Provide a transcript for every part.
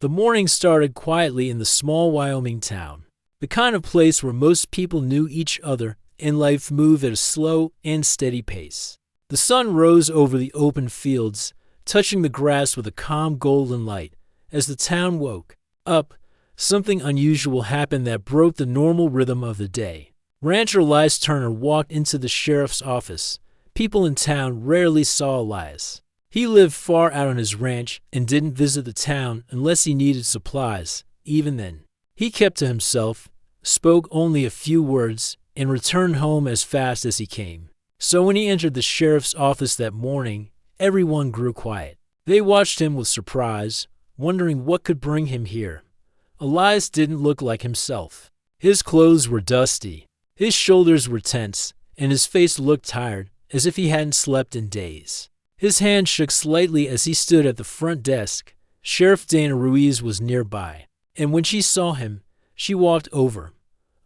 The morning started quietly in the small Wyoming town, the kind of place where most people knew each other and life moved at a slow and steady pace. The sun rose over the open fields, touching the grass with a calm golden light. As the town woke up, something unusual happened that broke the normal rhythm of the day. Rancher Elias Turner walked into the sheriff's office. People in town rarely saw Elias. He lived far out on his ranch and didn't visit the town unless he needed supplies. Even then, he kept to himself, spoke only a few words, and returned home as fast as he came. So when he entered the sheriff's office that morning, everyone grew quiet. They watched him with surprise, wondering what could bring him here. Elias didn't look like himself. His clothes were dusty, his shoulders were tense, and his face looked tired, as if he hadn't slept in days. His hand shook slightly as he stood at the front desk. Sheriff Dana Ruiz was nearby, and when she saw him, she walked over.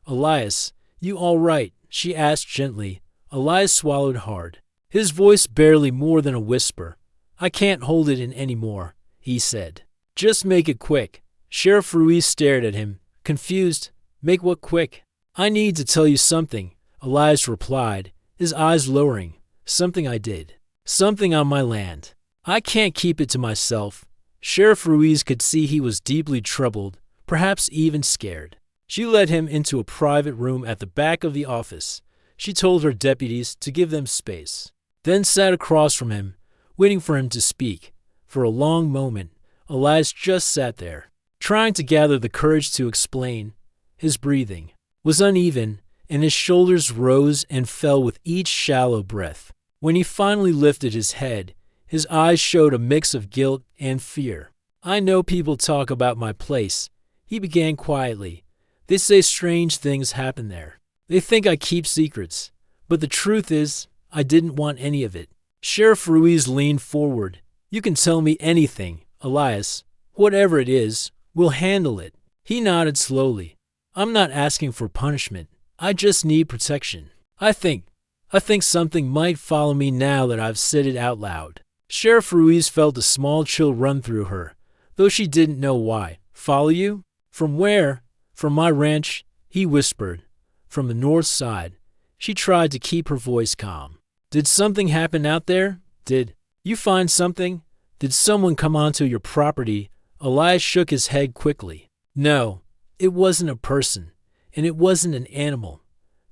"Elias, you all right?" she asked gently. Elias swallowed hard, his voice barely more than a whisper. "I can't hold it in anymore," he said. "Just make it quick." Sheriff Ruiz stared at him, confused. "Make what quick?" "I need to tell you something," Elias replied, his eyes lowering. "Something I did. Something on my land. I can't keep it to myself." Sheriff Ruiz could see he was deeply troubled, perhaps even scared. She led him into a private room at the back of the office. She told her deputies to give them space, then sat across from him, waiting for him to speak. For a long moment, Elias just sat there, trying to gather the courage to explain. His breathing was uneven, and his shoulders rose and fell with each shallow breath. When he finally lifted his head, his eyes showed a mix of guilt and fear. "I know people talk about my place," he began quietly. "They say strange things happen there. They think I keep secrets. But the truth is, I didn't want any of it." Sheriff Ruiz leaned forward. "You can tell me anything, Elias. Whatever it is, we'll handle it." He nodded slowly. "I'm not asking for punishment. I just need protection. I think something might follow me now that I've said it out loud." Sheriff Ruiz felt a small chill run through her, though she didn't know why. "Follow you? From where?" "From my ranch," he whispered. "From the north side." She tried to keep her voice calm. "Did something happen out there? Did you find something? Did someone come onto your property?" Elias shook his head quickly. "No, it wasn't a person, and it wasn't an animal.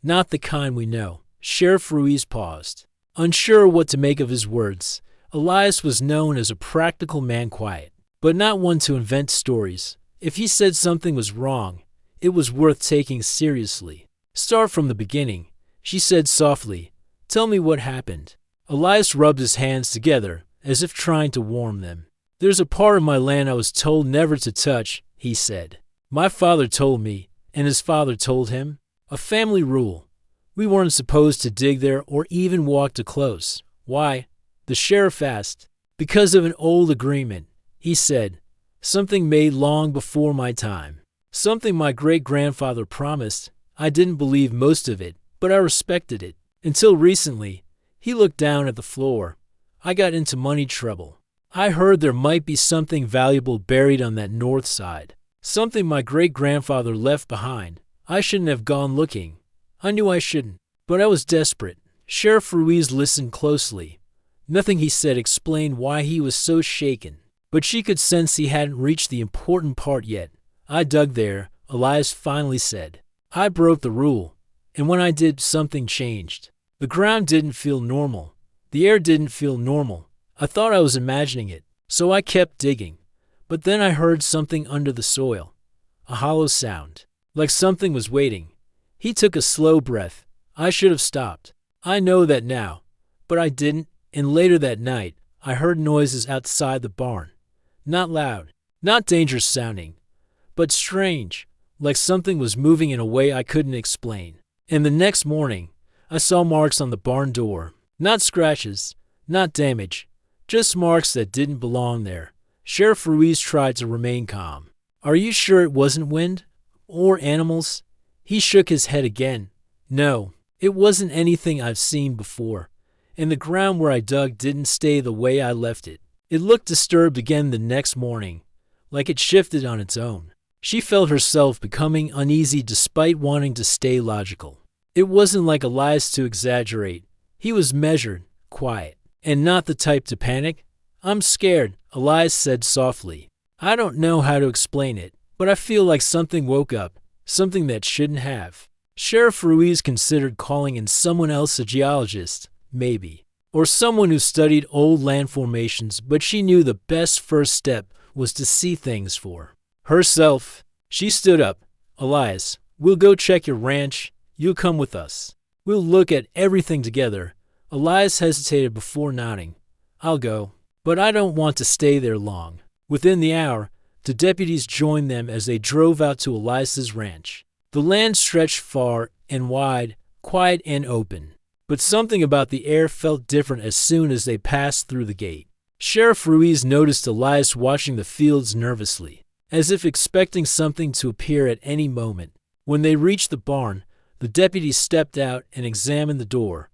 Not the kind we know." Sheriff Ruiz paused, unsure what to make of his words. Elias was known as a practical man, quiet, but not one to invent stories. If he said something was wrong, it was worth taking seriously. "Start from the beginning," she said softly. "Tell me what happened." Elias rubbed his hands together, as if trying to warm them. "There's a part of my land I was told never to touch," he said. "My father told me, and his father told him. A family rule. We weren't supposed to dig there or even walk too close." "Why?" the sheriff asked. "Because of an old agreement," he said. "Something made long before my time. Something my great-grandfather promised. I didn't believe most of it, but I respected it. Until recently." He looked down at the floor. "I got into money trouble. I heard there might be something valuable buried on that north side. Something my great-grandfather left behind. I shouldn't have gone looking. I knew I shouldn't, but I was desperate." Sheriff Ruiz listened closely. Nothing he said explained why he was so shaken, but she could sense he hadn't reached the important part yet. "I dug there," Elias finally said. "I broke the rule, and when I did, something changed. The ground didn't feel normal. The air didn't feel normal. I thought I was imagining it, so I kept digging. But then I heard something under the soil, a hollow sound, like something was waiting." He took a slow breath. "I should have stopped. I know that now, but I didn't, and later that night, I heard noises outside the barn. Not loud, not dangerous sounding, but strange, like something was moving in a way I couldn't explain. And the next morning, I saw marks on the barn door. Not scratches, not damage, just marks that didn't belong there." Sheriff Ruiz tried to remain calm. "Are you sure it wasn't wind? Or animals?" He shook his head again. "No, it wasn't anything I've seen before. And the ground where I dug didn't stay the way I left it." It looked disturbed again the next morning. like it shifted on its own. She felt herself becoming uneasy despite wanting to stay logical. It wasn't like Elias to exaggerate. He was measured, quiet, and not the type to panic. "I'm scared," Elias said softly. "I don't know how to explain it, but I feel like something woke up, something that shouldn't have." Sheriff Ruiz considered calling in someone else, a geologist, maybe, or someone who studied old land formations, but she knew the best first step was to see things for herself. She stood up. "Elias, we'll go check your ranch. You'll come with us. We'll look at everything together." Elias hesitated before nodding. "I'll go, but I don't want to stay there long." Within the hour, the deputies joined them as they drove out to Elias's ranch. The land stretched far and wide, quiet and open, but something about the air felt different as soon as they passed through the gate. Sheriff Ruiz noticed Elias watching the fields nervously, as if expecting something to appear at any moment. When they reached the barn, the deputy stepped out and examined the door.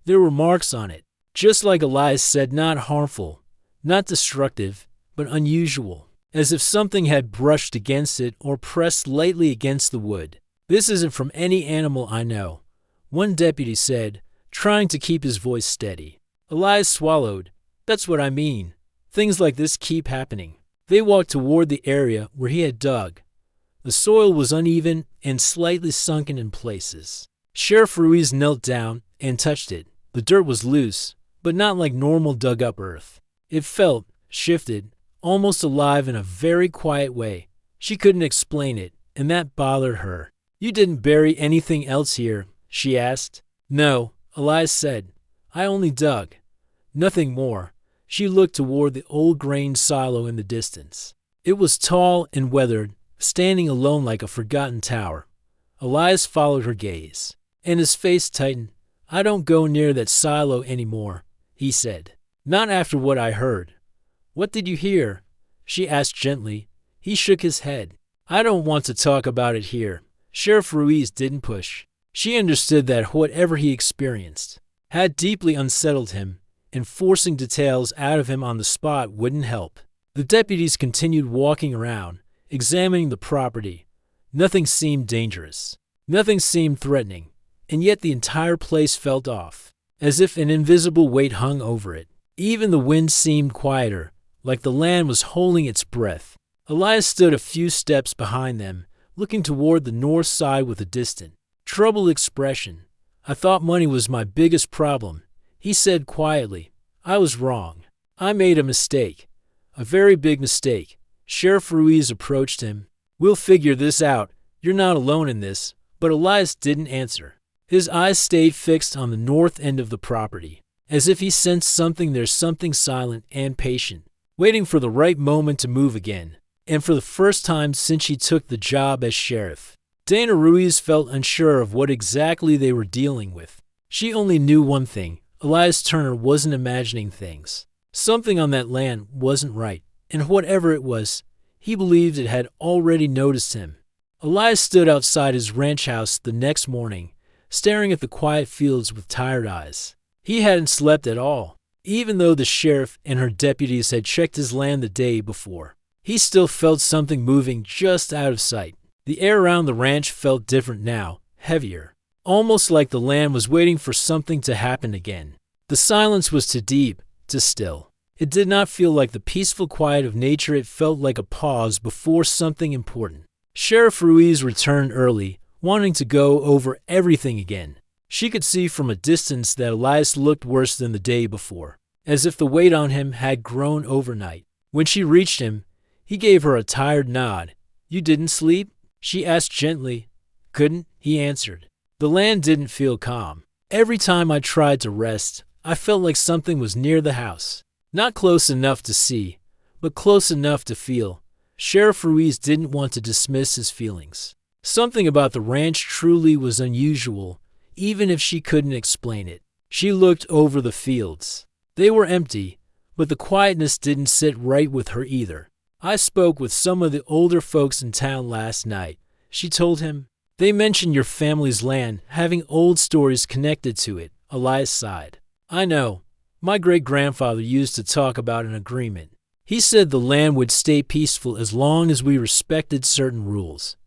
There were marks on it, just like Elias said, not harmful, not destructive, but unusual, as if something had brushed against it or pressed lightly against the wood. "This isn't from any animal I know," one deputy said, trying to keep his voice steady. Elias swallowed. "That's what I mean. Things like this keep happening." They walked toward the area where he had dug. The soil was uneven and slightly sunken in places. Sheriff Ruiz knelt down and touched it. The dirt was loose, but not like normal dug-up earth. It felt, shifted, almost alive in a very quiet way. She couldn't explain it, and that bothered her. "You didn't bury anything else here?" she asked. "No," Elias said. "I only dug. Nothing more." She looked toward the old grain silo in the distance. It was tall and weathered, standing alone like a forgotten tower. Elias followed her gaze, and his face tightened. "I don't go near that silo anymore," he said. "Not after what I heard." "What did you hear?" she asked gently. He shook his head. "I don't want to talk about it here." Sheriff Ruiz didn't push. She understood that whatever he experienced had deeply unsettled him, and forcing details out of him on the spot wouldn't help. The deputies continued walking around, examining the property. Nothing seemed dangerous. Nothing seemed threatening, and yet the entire place felt off, as if an invisible weight hung over it. Even the wind seemed quieter, like the land was holding its breath. Elias stood a few steps behind them, looking toward the north side with a distant, troubled expression. "I thought money was my biggest problem," he said quietly. "I was wrong. I made a mistake. A very big mistake." Sheriff Ruiz approached him. "We'll figure this out. You're not alone in this." But Elias didn't answer. His eyes stayed fixed on the north end of the property, as if he sensed something there, something silent and patient, waiting for the right moment to move again. And for the first time since she took the job as sheriff, Dana Ruiz felt unsure of what exactly they were dealing with. She only knew one thing: Elias Turner wasn't imagining things. Something on that land wasn't right, and whatever it was, he believed it had already noticed him. Elias stood outside his ranch house the next morning, staring at the quiet fields with tired eyes. He hadn't slept at all, even though the sheriff and her deputies had checked his land the day before. He still felt something moving just out of sight. The air around the ranch felt different now, heavier, almost like the land was waiting for something to happen again. The silence was too deep, too still. It did not feel like the peaceful quiet of nature. It felt like a pause before something important. Sheriff Ruiz returned early, wanting to go over everything again. She could see from a distance that Elias looked worse than the day before, as if the weight on him had grown overnight. When she reached him, he gave her a tired nod. "You didn't sleep?" she asked gently. "Couldn't," he answered. "The land didn't feel calm. Every time I tried to rest, I felt like something was near the house. Not close enough to see, but close enough to feel." Sheriff Ruiz didn't want to dismiss his feelings. Something about the ranch truly was unusual, even if she couldn't explain it. She looked over the fields. They were empty, but the quietness didn't sit right with her either. "I spoke with some of the older folks in town last night," she told him. "They mentioned your family's land having old stories connected to it." Elias sighed. "I know. My great-grandfather used to talk about an agreement." He said the land would stay peaceful as long as we respected certain rules.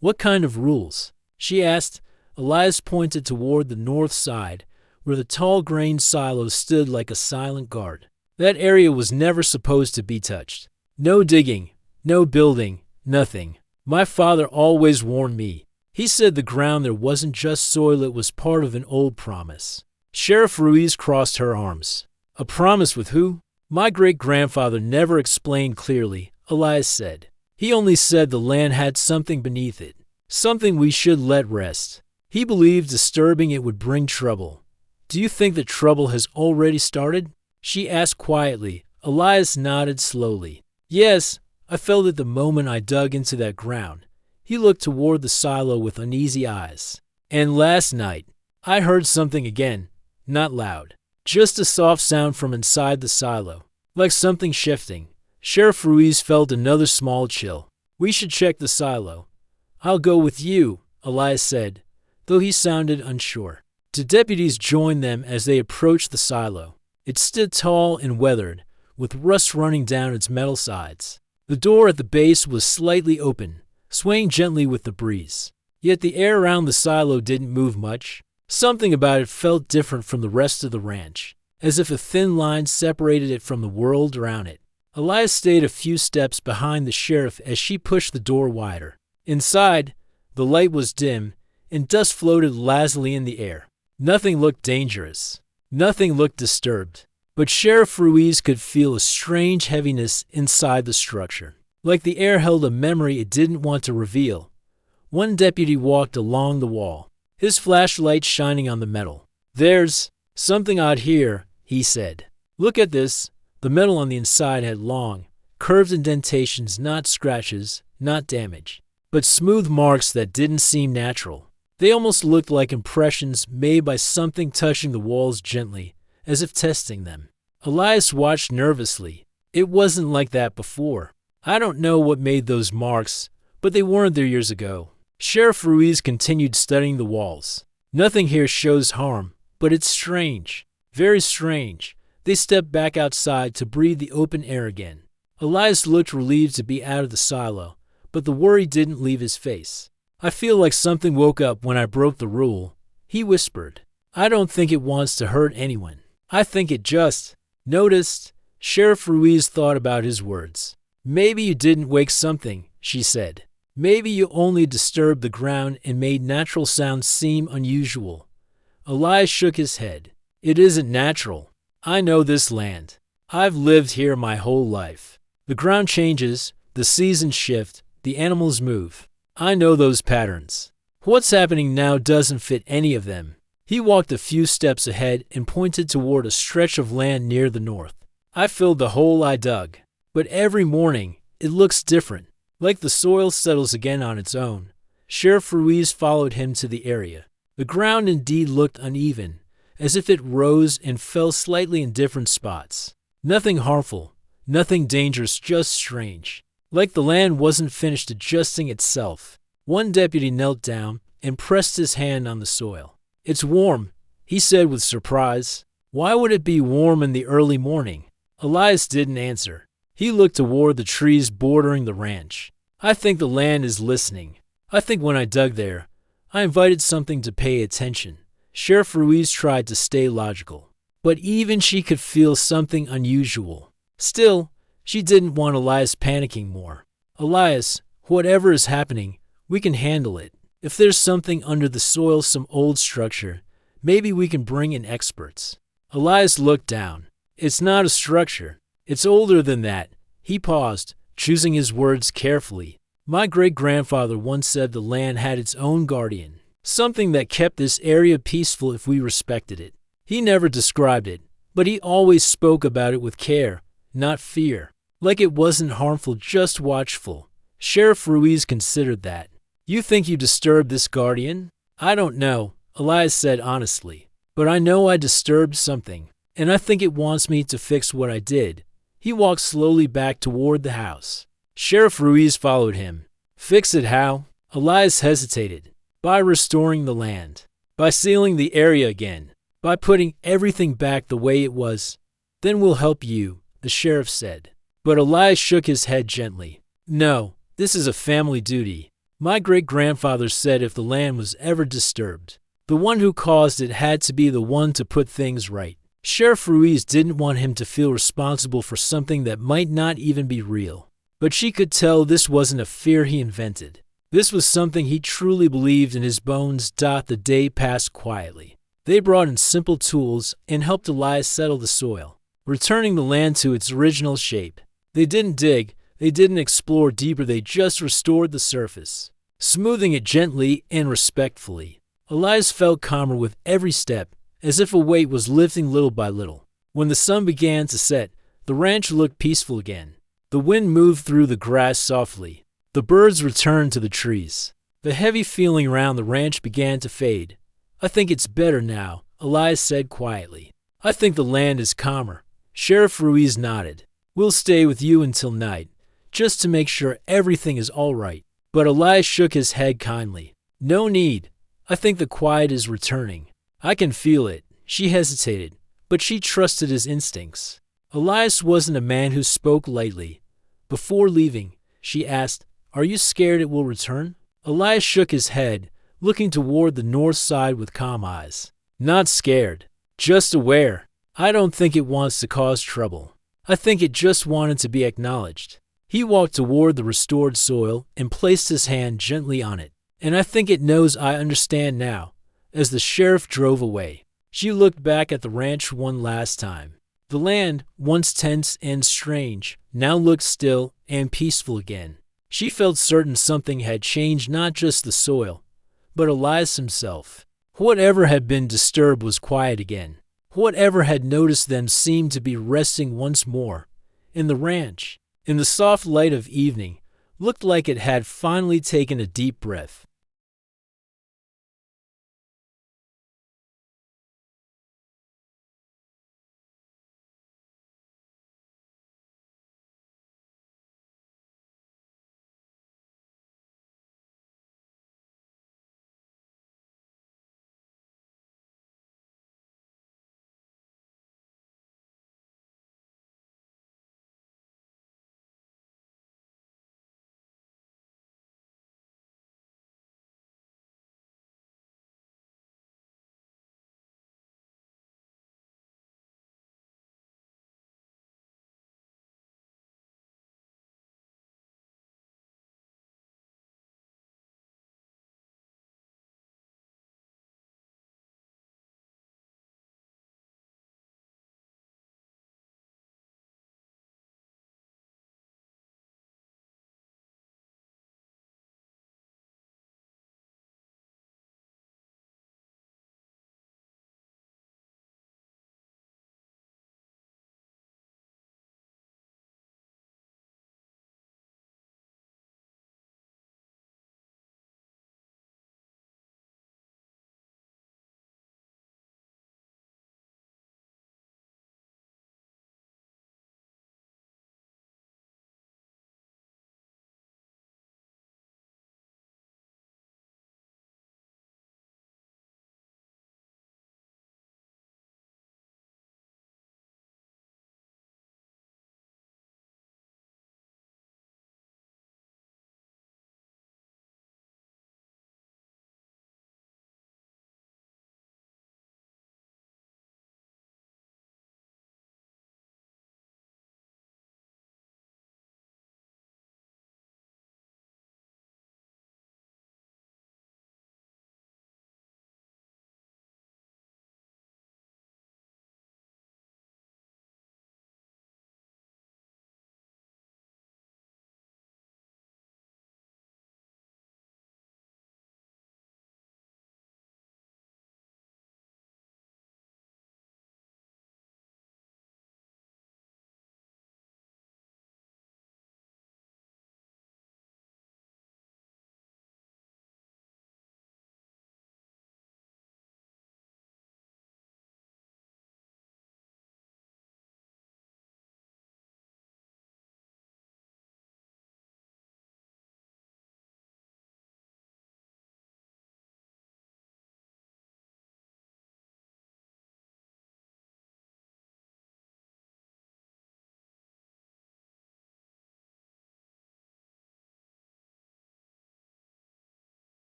What kind of rules? She asked. Elias pointed toward the north side, where the tall grain silo stood like a silent guard. That area was never supposed to be touched. No digging, no building, nothing. My father always warned me. He said the ground there wasn't just soil, it was part of an old promise. Sheriff Ruiz crossed her arms. A promise with who? My great-grandfather never explained clearly, Elias said. He only said the land had something beneath it, something we should let rest. He believed disturbing it would bring trouble. Do you think that trouble has already started? She asked quietly. Elias nodded slowly. Yes, I felt it the moment I dug into that ground. He looked toward the silo with uneasy eyes. And last night, I heard something again, not loud. Just a soft sound from inside the silo, like something shifting. Sheriff Ruiz felt another small chill. We should check the silo. I'll go with you, Elias said, though he sounded unsure. The deputies joined them as they approached the silo. It stood tall and weathered, with rust running down its metal sides. The door at the base was slightly open, swaying gently with the breeze. Yet the air around the silo didn't move much. Something about it felt different from the rest of the ranch, as if a thin line separated it from the world around it. Elias stayed a few steps behind the sheriff as she pushed the door wider. Inside, the light was dim, and dust floated lazily in the air. Nothing looked dangerous. Nothing looked disturbed. But Sheriff Ruiz could feel a strange heaviness inside the structure, like the air held a memory it didn't want to reveal. One deputy walked along the wall, his flashlight shining on the metal. There's something odd here, he said. Look at this. The metal on the inside had long, curved indentations, not scratches, not damage, but smooth marks that didn't seem natural. They almost looked like impressions made by something touching the walls gently, as if testing them. Elias watched nervously. It wasn't like that before. I don't know what made those marks, but they weren't there years ago. Sheriff Ruiz continued studying the walls. Nothing here shows harm, but it's strange. Very strange. They stepped back outside to breathe the open air again. Elias looked relieved to be out of the silo, but the worry didn't leave his face. I feel like something woke up when I broke the rule, he whispered. I don't think it wants to hurt anyone. I think it just noticed. Sheriff Ruiz thought about his words. Maybe you didn't wake something, she said. Maybe you only disturbed the ground and made natural sounds seem unusual. Elias shook his head. It isn't natural. I know this land. I've lived here my whole life. The ground changes, the seasons shift, the animals move. I know those patterns. What's happening now doesn't fit any of them. He walked a few steps ahead and pointed toward a stretch of land near the north. I filled the hole I dug. But every morning, it looks different, like the soil settles again on its own. Sheriff Ruiz followed him to the area. The ground indeed looked uneven, as if it rose and fell slightly in different spots. Nothing harmful, nothing dangerous, just strange. Like the land wasn't finished adjusting itself. One deputy knelt down and pressed his hand on the soil. It's warm, he said with surprise. Why would it be warm in the early morning? Elias didn't answer. He looked toward the trees bordering the ranch. I think the land is listening. I think when I dug there, I invited something to pay attention. Sheriff Ruiz tried to stay logical. But even she could feel something unusual. Still, she didn't want Elias panicking more. Elias, whatever is happening, we can handle it. If there's something under the soil, some old structure, maybe we can bring in experts. Elias looked down. It's not a structure. It's older than that. He paused, choosing his words carefully. My great-grandfather once said the land had its own guardian, something that kept this area peaceful if we respected it. He never described it, but he always spoke about it with care, not fear. Like it wasn't harmful, just watchful. Sheriff Ruiz considered that. You think you disturbed this guardian? I don't know, Elias said honestly. But I know I disturbed something, and I think it wants me to fix what I did. He walked slowly back toward the house. Sheriff Ruiz followed him. Fix it how? Elias hesitated. By restoring the land. By sealing the area again. By putting everything back the way it was. Then we'll help you, the sheriff said. But Elias shook his head gently. No, this is a family duty. My great-grandfather said if the land was ever disturbed, the one who caused it had to be the one to put things right. Sheriff Ruiz didn't want him to feel responsible for something that might not even be real. But she could tell this wasn't a fear he invented. This was something he truly believed in his bones. The day passed quietly. They brought in simple tools and helped Elias settle the soil, returning the land to its original shape. They didn't dig, they didn't explore deeper, they just restored the surface, smoothing it gently and respectfully. Elias felt calmer with every step, as if a weight was lifting little by little. When the sun began to set, the ranch looked peaceful again. The wind moved through the grass softly. The birds returned to the trees. The heavy feeling around the ranch began to fade. I think it's better now, Elias said quietly. I think the land is calmer. Sheriff Ruiz nodded. We'll stay with you until night, just to make sure everything is all right. But Elias shook his head kindly. No need. I think the quiet is returning. I can feel it. She hesitated, but she trusted his instincts. Elias wasn't a man who spoke lightly. Before leaving, she asked, Are you scared it will return? Elias shook his head, looking toward the north side with calm eyes. Not scared, just aware. I don't think it wants to cause trouble. I think it just wanted to be acknowledged. He walked toward the restored soil and placed his hand gently on it. And I think it knows I understand now. As the sheriff drove away, she looked back at the ranch one last time. The land, once tense and strange, now looked still and peaceful again. She felt certain something had changed, not just the soil, but Elias himself. Whatever had been disturbed was quiet again. Whatever had noticed them seemed to be resting once more. And the ranch, in the soft light of evening, looked like it had finally taken a deep breath.